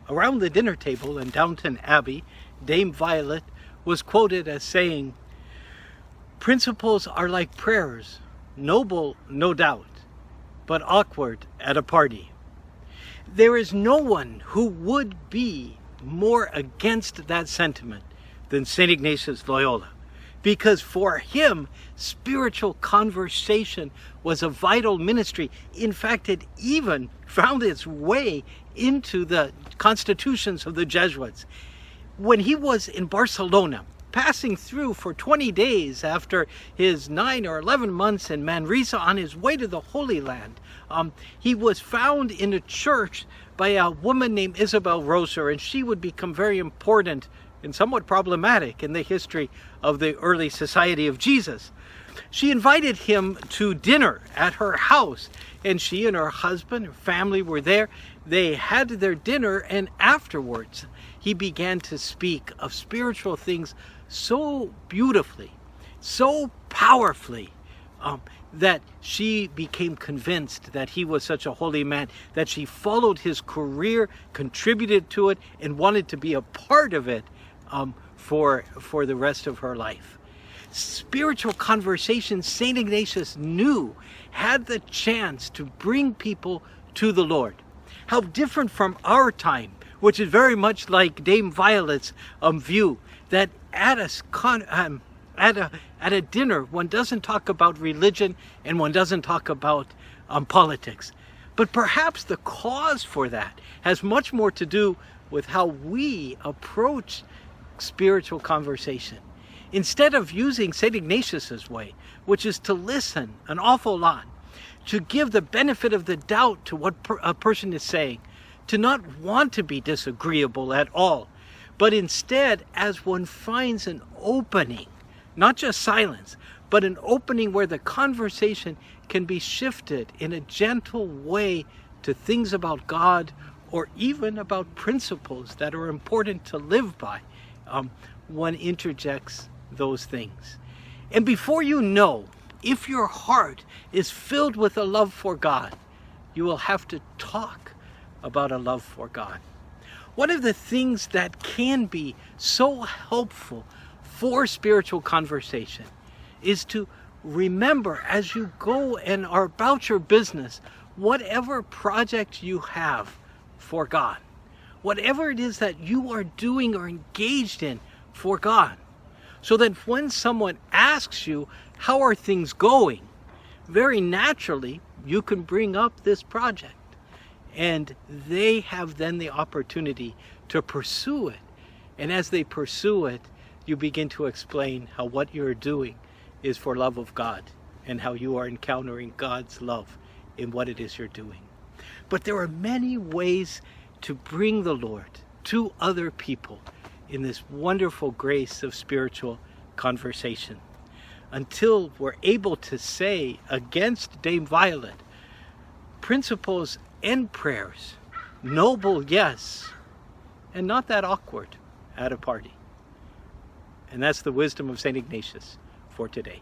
Around the dinner table in Downton Abbey, Dame Violet was quoted as saying, "Principles are like prayers, noble, no doubt, but awkward at a party." There is no one who would be more against that sentiment than St. Ignatius Loyola, because for him, spiritual conversation was a vital ministry. In fact, it even found its way into the constitutions of the Jesuits. When he was in Barcelona, passing through for 20 days after his 9 or 11 months in Manresa on his way to the Holy Land, he was found in a church by a woman named Isabel Roser, and she would become very important and somewhat problematic in the history of the early Society of Jesus. She invited him to dinner at her house, and she and her husband, her family were there. They had their dinner, and afterwards he began to speak of spiritual things so beautifully, so powerfully, that she became convinced that he was such a holy man, that she followed his career, contributed to it, and wanted to be a part of it for the rest of her life. Spiritual conversation, St. Ignatius knew, had the chance to bring people to the Lord. How different from our time, which is very much like Dame Violet's view, that at a dinner one doesn't talk about religion and one doesn't talk about politics. But perhaps the cause for that has much more to do with how we approach spiritual conversation. Instead of using St. Ignatius's way, which is to listen an awful lot, to give the benefit of the doubt to what a person is saying, to not want to be disagreeable at all, but instead, as one finds an opening, not just silence, but an opening where the conversation can be shifted in a gentle way to things about God or even about principles that are important to live by, one interjects those things. And before you know, if your heart is filled with a love for God, you will have to talk about a love for God. One of the things that can be so helpful for spiritual conversation is to remember, as you go and are about your business, whatever project you have for God, whatever it is that you are doing or engaged in for God, so that when someone asks you, how are things going, very naturally you can bring up this project, and they have then the opportunity to pursue it. And as they pursue it, you begin to explain how what you're doing is for love of God, and how you are encountering God's love in what it is you're doing. But there are many ways to bring the Lord to other people in this wonderful grace of spiritual conversation, until we're able to say against Dame Violet, principles and prayers, noble, yes, and not that awkward at a party. And that's the wisdom of St. Ignatius for today.